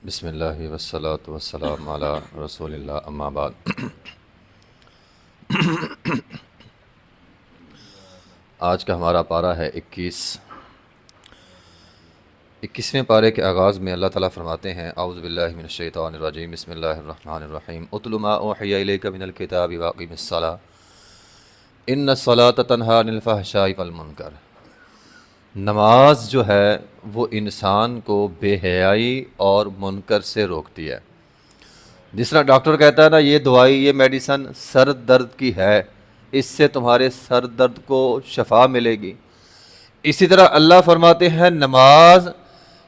بسم اللہ والصلاة والسلام علی رسول اللہ اما بعد۔ آج کا ہمارا پارہ ہے 21ویں پارے کے آغاز میں اللہ تعالیٰ فرماتے ہیں اعوذ باللہ من الشیطان الرجیم بسم اللہ الرحمن الرحیم اتل ما اوحی الیک من الکتاب واقم الصلاۃ ان الصلاۃ تنہی عن الفحشاء والمنکر۔ نماز جو ہے وہ انسان کو بے حیائی اور منکر سے روکتی ہے۔ جس طرح ڈاکٹر کہتا ہے نا یہ دوائی یہ میڈیسن سر درد کی ہے، اس سے تمہارے سر درد کو شفا ملے گی، اسی طرح اللہ فرماتے ہیں نماز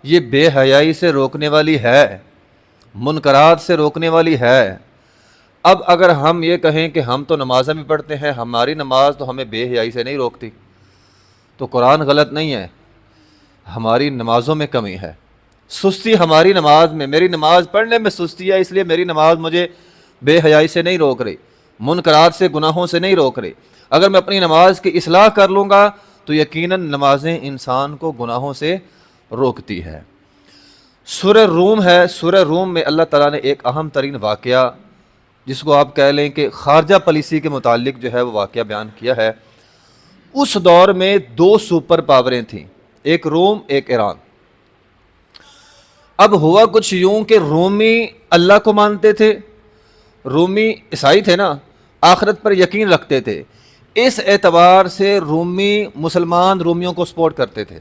یہ بے حیائی سے روکنے والی ہے، منکرات سے روکنے والی ہے۔ اب اگر ہم یہ کہیں کہ ہم تو نمازیں بھی پڑھتے ہیں، ہماری نماز تو ہمیں بے حیائی سے نہیں روکتی، تو قرآن غلط نہیں ہے، ہماری نمازوں میں کمی ہے، سستی ہماری نماز میں، میری نماز پڑھنے میں سستی ہے، اس لیے میری نماز مجھے بے حیائی سے نہیں روک رہی، منکرات سے گناہوں سے نہیں روک رہی۔ اگر میں اپنی نماز کی اصلاح کر لوں گا تو یقیناً نمازیں انسان کو گناہوں سے روکتی ہے۔ سورہ روم ہے، سورہ روم میں اللہ تعالیٰ نے ایک اہم ترین واقعہ جس کو آپ کہہ لیں کہ خارجہ پالیسی کے متعلق جو ہے وہ واقعہ بیان کیا ہے۔ اس دور میں دو سپر پاوریں تھیں، ایک روم ایک ایران۔ اب ہوا کچھ یوں کہ رومی اللہ کو مانتے تھے، رومی عیسائی تھے نا، آخرت پر یقین رکھتے تھے، اس اعتبار سے رومی مسلمان رومیوں کو سپورٹ کرتے تھے۔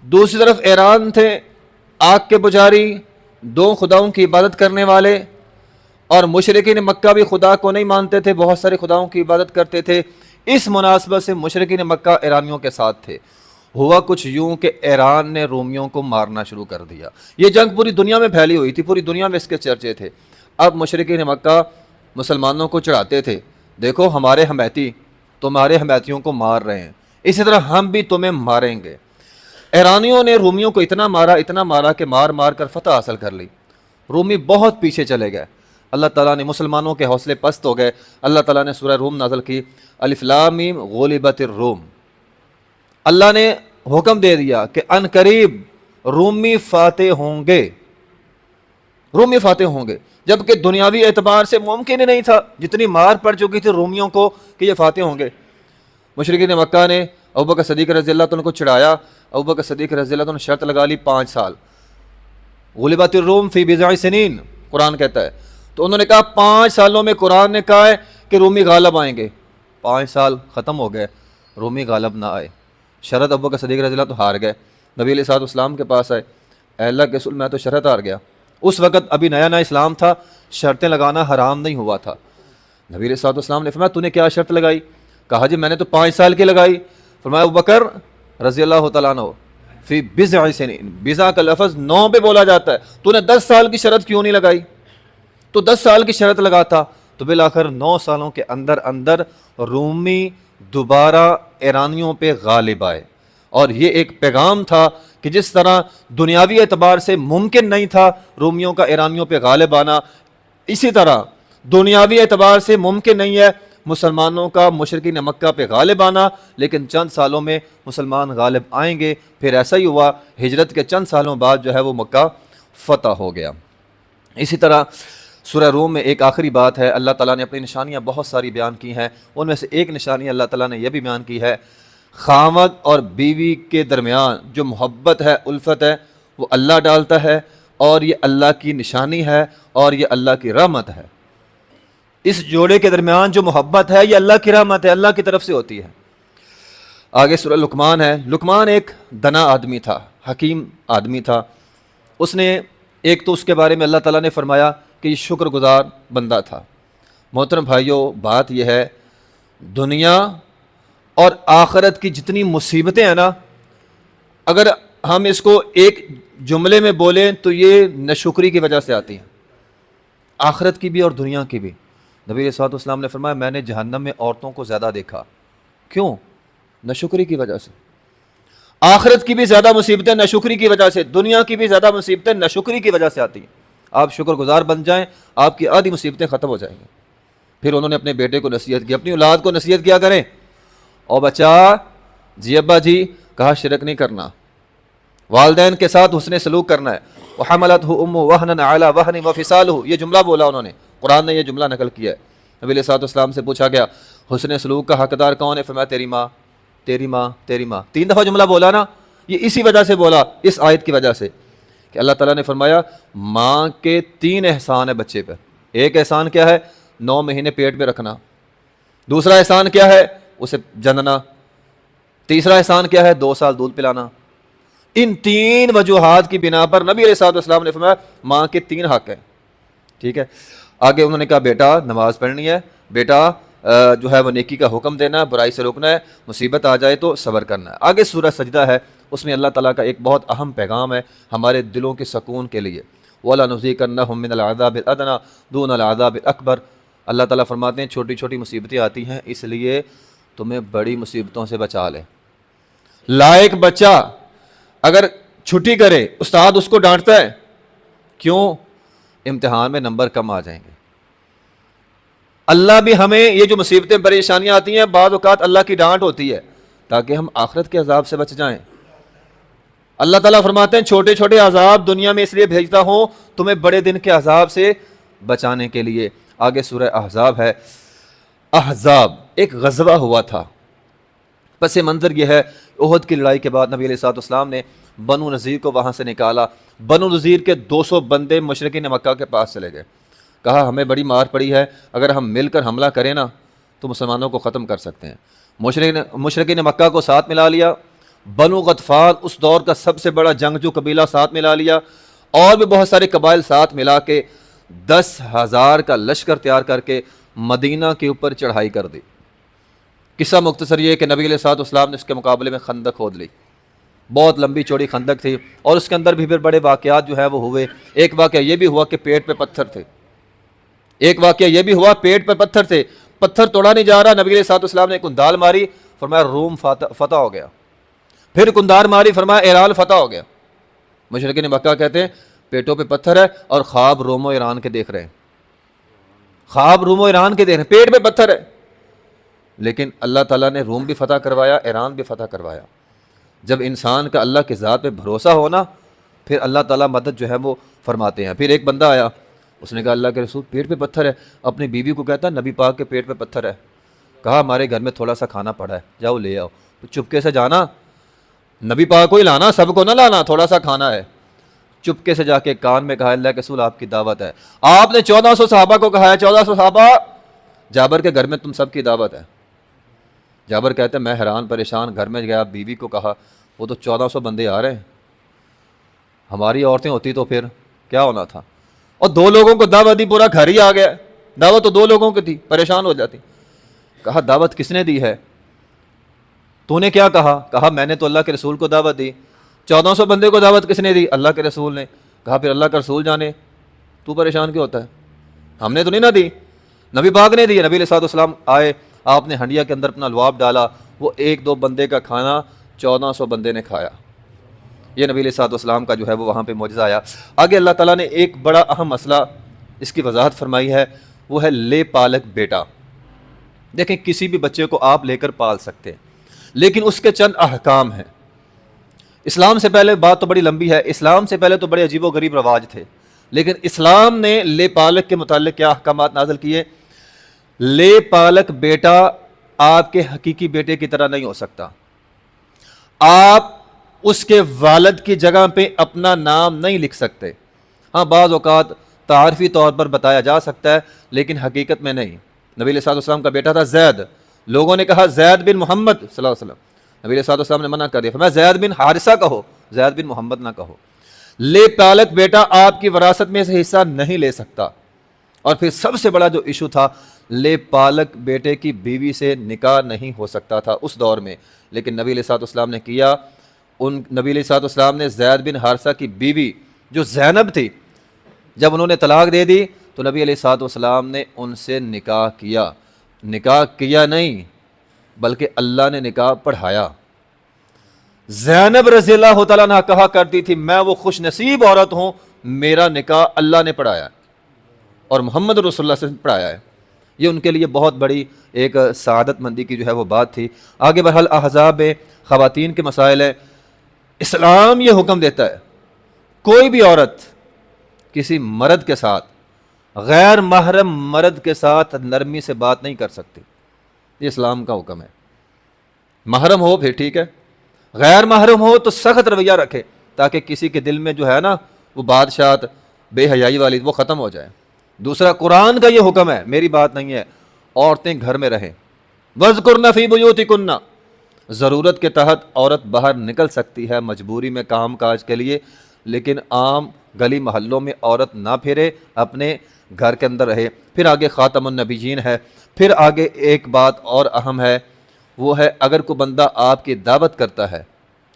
دوسری طرف ایران تھے، آگ کے پجاری، دو خداؤں کی عبادت کرنے والے، اور مشرکین مکہ بھی خدا کو نہیں مانتے تھے، بہت سارے خداؤں کی عبادت کرتے تھے۔ اس مناسبت سے مشرکین مکہ ایرانیوں کے ساتھ تھے۔ ہوا کچھ یوں کہ ایران نے رومیوں کو مارنا شروع کر دیا۔ یہ جنگ پوری دنیا میں پھیلی ہوئی تھی، پوری دنیا میں اس کے چرچے تھے۔ اب مشرکین مکہ مسلمانوں کو چڑھاتے تھے، دیکھو ہمارے حمیتی تمہارے حمیتیوں کو مار رہے ہیں، اسی طرح ہم بھی تمہیں ماریں گے۔ ایرانیوں نے رومیوں کو اتنا مارا کہ مار مار کر فتح حاصل کر لی، رومی بہت پیچھے چلے گئے۔ اللہ تعالیٰ نے مسلمانوں کے حوصلے پست ہو گئے، اللہ تعالیٰ نے سورہ روم نازل کی، الف لام میم غلبت الروم۔ اللہ نے حکم دے دیا کہ ان قریب رومی فاتح ہوں گے، رومی فاتح ہوں گے، جبکہ دنیاوی اعتبار سے ممکن ہی نہیں تھا، جتنی مار پڑ چکی تھی رومیوں کو کہ یہ فاتح ہوں گے۔ مشرکین مکہ نے ابوبکر صدیق رضی اللہ عنہ کو چڑھایا، ابوبکر صدیق رضی اللہ عنہ نے شرط لگا لی 5 سال، غلبت الروم فی بضع سنین قرآن کہتا ہے، تو انہوں نے کہا 5 سالوں میں قرآن نے کہا ہے کہ رومی غالب آئیں گے۔ 5 سال ختم ہو گئے، رومی غالب نہ آئے، شرط ابوبکر صدیق رضی اللہ تو ہار گئے، نبی علیہ الصلوۃ والسلام کے پاس آئے، اے اللہ کے رسول میں تو شرط ہار گیا۔ اس وقت ابھی نیا نیا اسلام تھا، شرطیں لگانا حرام نہیں ہوا تھا۔ نبی علیہ الصلوۃ والسلام نے فرمایا تو نے کیا شرط لگائی؟ کہا جی میں نے تو 5 سال کی لگائی۔ فرمایا ابوبکر رضی اللہ تعالیٰ عنہ فی بضع سنین، بضع کا لفظ 9 پہ بولا جاتا ہے، تو نے 10 سال کی شرط کیوں نہیں لگائی؟ تو 10 سال کی شرط لگاتا تو بالآخر 9 سالوں کے اندر اندر رومی دوبارہ ایرانیوں پہ غالب آئے۔ اور یہ ایک پیغام تھا کہ جس طرح دنیاوی اعتبار سے ممکن نہیں تھا رومیوں کا ایرانیوں پہ غالب آنا، اسی طرح دنیاوی اعتبار سے ممکن نہیں ہے مسلمانوں کا مشرکین مکہ پہ غالب آنا، لیکن چند سالوں میں مسلمان غالب آئیں گے۔ پھر ایسا ہی ہوا، ہجرت کے چند سالوں بعد جو ہے وہ مکہ فتح ہو گیا۔ اسی طرح سورہ روم میں ایک آخری بات ہے، اللہ تعالیٰ نے اپنی نشانیاں بہت ساری بیان کی ہیں، ان میں سے ایک نشانی اللہ تعالیٰ نے یہ بھی بیان کی ہے، خاوند اور بیوی کے درمیان جو محبت ہے، الفت ہے، وہ اللہ ڈالتا ہے، اور یہ اللہ کی نشانی ہے اور یہ اللہ کی رحمت ہے۔ اس جوڑے کے درمیان جو محبت ہے یہ اللہ کی رحمت ہے، اللہ کی طرف سے ہوتی ہے۔ آگے سورہ لقمان ہے۔ لقمان ایک دنا آدمی تھا، حکیم آدمی تھا۔ اس نے ایک تو اس کے بارے میں اللہ تعالیٰ نے فرمایا کہ یہ شکر گزار بندہ تھا۔ محترم بھائیوں، بات یہ ہے دنیا اور آخرت کی جتنی مصیبتیں ہیں نا، اگر ہم اس کو ایک جملے میں بولیں تو یہ ناشکری کی وجہ سے آتی ہیں، آخرت کی بھی اور دنیا کی بھی۔ نبی علیہ الصلوۃ والسلام نے فرمایا میں نے جہنم میں عورتوں کو زیادہ دیکھا، کیوں؟ ناشکری کی وجہ سے۔ آخرت کی بھی زیادہ مصیبتیں ناشکری کی وجہ سے، دنیا کی بھی زیادہ مصیبتیں ناشکری کی وجہ سے آتی ہیں۔ آپ شکر گزار بن جائیں، آپ کی آدھی مصیبتیں ختم ہو جائیں گی۔ پھر انہوں نے اپنے بیٹے کو نصیحت کی، اپنی اولاد کو نصیحت کیا کریں، اور بچہ جی ابا جی کہا شرک نہیں کرنا، والدین کے ساتھ حسن سلوک کرنا ہے. وحملته امه وهنا على وهن وفصاله، یہ جملہ بولا انہوں نے، قرآن نے یہ جملہ نقل کیا ہے. نبی علیہ الصلوۃ والسلام سے پوچھا گیا حسن سلوک کا حقدار کون ہے؟ فرمایا تیری ماں، تیری ماں، تیری ماں. 3 دفعہ جملہ بولا نا، یہ اسی وجہ سے بولا، اس آیت کی وجہ سے کہ اللہ تعالیٰ نے فرمایا ماں کے 3 احسان ہے بچے پر. ایک احسان کیا ہے؟ 9 مہینے پیٹ میں رکھنا. دوسرا احسان کیا ہے؟ اسے جننا. تیسرا احسان کیا ہے؟ 2 سال دودھ پلانا. ان 3 وجوہات کی بنا پر نبی علیہ الصلوۃ والسلام نے فرمایا ماں کے 3 حق ہیں. ٹھیک ہے. آگے انہوں نے کہا بیٹا نماز پڑھنی ہے، بیٹا جو ہے وہ نیکی کا حکم دینا ہے، برائی سے روکنا ہے، مصیبت آ جائے تو صبر کرنا ہے. آگے سورہ سجدہ ہے، اس میں اللہ تعالیٰ کا ایک بہت اہم پیغام ہے ہمارے دلوں کے سکون کے لیے. وَلَنُذِيقَنَّهُم مِّنَ الْعَذَابِ الْأَدْنَىٰ دُونَ الْعَذَابِ الْأَكْبَرِ. اللہ تعالیٰ فرماتے ہیں چھوٹی چھوٹی مصیبتیں آتی ہیں اس لیے تمہیں بڑی مصیبتوں سے بچا لے. لائق بچہ اگر چھٹی کرے استاد اس کو ڈانٹتا ہے، کیوں؟ امتحان میں نمبر کم آ جائیں گے. اللہ بھی ہمیں یہ جو مصیبتیں پریشانیاں آتی ہیں بعض اوقات اللہ کی ڈانٹ ہوتی ہے تاکہ ہم آخرت کے عذاب سے بچ جائیں. اللہ تعالیٰ فرماتے ہیں چھوٹے چھوٹے عذاب دنیا میں اس لیے بھیجتا ہوں تمہیں بڑے دن کے عذاب سے بچانے کے لیے. آگے سورہ احزاب ہے. احزاب ایک غزوہ ہوا تھا. پس منظر یہ ہے احد کی لڑائی کے بعد نبی علیہ الصلوۃ والسلام نے بنو نذیر کو وہاں سے نکالا. بنو نذیر کے 200 بندے مشرکین مکہ کے پاس چلے گئے. کہا ہمیں بڑی مار پڑی ہے، اگر ہم مل کر حملہ کریں نا تو مسلمانوں کو ختم کر سکتے ہیں. مشرکین مکہ کو ساتھ ملا لیا. بنو غطفان اس دور کا سب سے بڑا جنگجو قبیلہ ساتھ ملا لیا، اور بھی بہت سارے قبائل ساتھ ملا کے 10,000 کا لشکر تیار کر کے مدینہ کے اوپر چڑھائی کر دی. قصہ مختصر یہ کہ نبی علیہ الصلوۃ والسلام نے اس کے مقابلے میں خندق کھود لی. بہت لمبی چوڑی خندق تھی اور اس کے اندر بھی پھر بڑے واقعات جو ہے وہ ہوئے. ایک واقعہ یہ بھی ہوا کہ پیٹ پہ پتھر تھے. ایک واقعہ یہ بھی ہوا پیٹ پہ پتھر تھے، پتھر توڑا نہیں جا رہا. نبی علیہ الصلوۃ والسلام نے کندال ماری، فرمایا روم فتح ہو گیا. پھر کندار ماری، فرمایا ایران فتح ہو گیا. مشرکین مکہ کہتے ہیں پیٹوں پہ پتھر ہے اور خواب روم و ایران کے دیکھ رہے ہیں. خواب روم و ایران کے دیکھ رہے ہیں، پیٹ پہ پتھر ہے. لیکن اللہ تعالیٰ نے روم بھی فتح کروایا، ایران بھی فتح کروایا. جب انسان کا اللہ کے ذات پہ بھروسہ ہونا پھر اللہ تعالیٰ مدد جو ہے وہ فرماتے ہیں. پھر ایک بندہ آیا، اس نے کہا اللہ کے رسول پیٹ پہ پتھر ہے. اپنی بیوی کو کہتا نبی پاک کے پیٹ پہ پتھر ہے. کہا ہمارے گھر میں تھوڑا سا کھانا پڑا ہے، جاؤ لے آؤ. چپکے سے جانا، نبی پاک کو ہی لانا، سب کو نہ لانا، تھوڑا سا کھانا ہے. چپکے سے جا کے کان میں کہا اللہ کے رسول آپ کی دعوت ہے. آپ نے 1400 صحابہ کو کہا ہے، 1400 صحابہ جابر کے گھر میں تم سب کی دعوت ہے. جابر کہتے ہیں میں حیران پریشان گھر میں گیا، بیوی کو کہا وہ تو 1400 بندے آ رہے ہیں، ہماری عورتیں ہوتی تو پھر کیا ہونا تھا. اور 2 لوگوں کو دعوت دی، پورا گھر ہی آ گیا. دعوت تو 2 لوگوں کی تھی، پریشان ہو جاتی. کہا دعوت کس نے دی ہے؟ تو نے کیا کہا؟ کہا میں نے تو اللہ کے رسول کو دعوت دی. 1400 بندے کو دعوت کس نے دی؟ اللہ کے رسول نے. کہا پھر اللہ کا رسول جانے، تو پریشان کیوں ہوتا ہے؟ ہم نے تو نہیں نہ دی، نبی پاک نے دی. نبی علیہ الصلوۃ والسلام آئے، آپ نے ہنڈیا کے اندر اپنا لعاب ڈالا، وہ 1-2 بندے کا کھانا 1400 بندے نے کھایا. یہ نبی علیہ الصلوۃ والسلام کا جو ہے وہ وہاں پہ معجزہ آیا. آگے اللہ تعالیٰ نے ایک بڑا اہم مسئلہ اس کی وضاحت فرمائی ہے، وہ ہے لے پالک بیٹا. دیکھیں کسی بھی بچے کو آپ لے کر پال سکتے ہیں لیکن اس کے چند احکام ہیں. اسلام سے پہلے بات تو بڑی لمبی ہے، اسلام سے پہلے تو بڑے عجیب و غریب رواج تھے، لیکن اسلام نے لے پالک کے متعلق کیا احکامات نازل کیے. لے پالک بیٹا آپ کے حقیقی بیٹے کی طرح نہیں ہو سکتا. آپ اس کے والد کی جگہ پہ اپنا نام نہیں لکھ سکتے. ہاں بعض اوقات تعارفی طور پر بتایا جا سکتا ہے لیکن حقیقت میں نہیں. نبی علیہ الصلوۃ والسلام کا بیٹا تھا زید، لوگوں نے کہا زید بن محمد صلی اللہ علیہ وسلم. نبی علیہ الصلوۃ والسلام نے منع کر دیا، فرمایا زید بن حارثہ کہو، زید بن محمد نہ کہو. لے پالک بیٹا آپ کی وراثت میں سے حصہ نہیں لے سکتا. اور پھر سب سے بڑا جو ایشو تھا، لے پالک بیٹے کی بیوی سے نکاح نہیں ہو سکتا تھا اس دور میں، لیکن نبی علیہ الصلوۃ والسلام نے کیا. نبی علیہ الصلوۃ والسلام نے زید بن حارثہ کی بیوی جو زینب تھی، جب انہوں نے طلاق دے دی تو نبی علیہ الصلوۃ والسلام نے ان سے نکاح کیا. نکاح کیا نہیں بلکہ اللہ نے نکاح پڑھایا. زینب رضی اللہ تعالیٰ عنہا کہا کرتی تھی میں وہ خوش نصیب عورت ہوں، میرا نکاح اللہ نے پڑھایا اور محمد رسول اللہ سے پڑھایا ہے. یہ ان کے لیے بہت بڑی ایک سعادت مندی کی جو ہے وہ بات تھی. آگے بہرحال احزاب میں خواتین کے مسائل ہیں. اسلام یہ حکم دیتا ہے کوئی بھی عورت کسی مرد کے ساتھ، غیر محرم مرد کے ساتھ نرمی سے بات نہیں کر سکتی، یہ اسلام کا حکم ہے۔ محرم ہو پھر ٹھیک ہے، غیر محرم ہو تو سخت رویہ رکھے تاکہ کسی کے دل میں جو ہے نا وہ بادشاہت بے حیائی والی وہ ختم ہو جائے۔ دوسرا، قرآن کا یہ حکم ہے، میری بات نہیں ہے، عورتیں گھر میں رہیں۔ وَاذْكُرْنَ فِي بُيُوتِكُنَّ، ضرورت کے تحت عورت باہر نکل سکتی ہے مجبوری میں کام کاج کے لیے، لیکن عام گلی محلوں میں عورت نہ پھرے، اپنے گھر کے اندر رہے۔ پھر آگے خاتم النبیین ہے، پھر آگے ایک بات اور اہم ہے، وہ ہے اگر کوئی بندہ آپ کی دعوت کرتا ہے،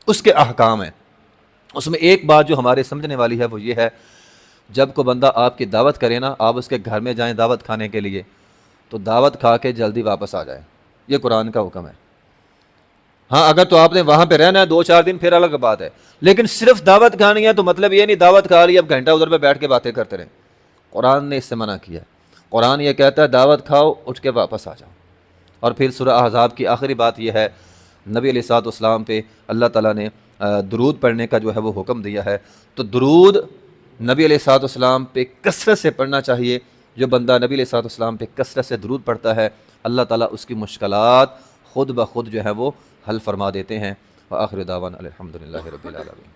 اس کے احکام ہیں۔ اس میں ایک بات جو ہمارے سمجھنے والی ہے وہ یہ ہے، جب کوئی بندہ آپ کی دعوت کرے نا، آپ اس کے گھر میں جائیں دعوت کھانے کے لیے، تو دعوت کھا کے جلدی واپس آ جائیں، یہ قرآن کا حکم ہے۔ ہاں اگر تو آپ نے وہاں پہ رہنا ہے 2-4 دن پھر الگ بات ہے، لیکن صرف دعوت کھانی ہے تو مطلب یہ نہیں دعوت کھا لی اب گھنٹہ ادھر پہ بیٹھ کے باتیں کرتے رہیں۔ قرآن نے اس سے منع کیا ہے۔ قرآن یہ کہتا ہے دعوت کھاؤ، اٹھ کے واپس آ جاؤ۔ اور پھر سورہ احزاب کی آخری بات یہ ہے، نبی علیہ الصلوۃ والسلام پہ اللہ تعالیٰ نے درود پڑھنے کا جو ہے وہ حکم دیا ہے، تو درود نبی علیہ الصلوۃ والسلام پہ کثرت سے پڑھنا چاہیے۔ جو بندہ نبی علیہ الصلوۃ والسلام پہ کثرت سے درود پڑھتا ہے، اللہ تعالیٰ اس کی مشکلات خود بخود جو ہے وہ حل فرما دیتے ہیں۔ وآخر دعوانا الحمدللہ رب العالمین۔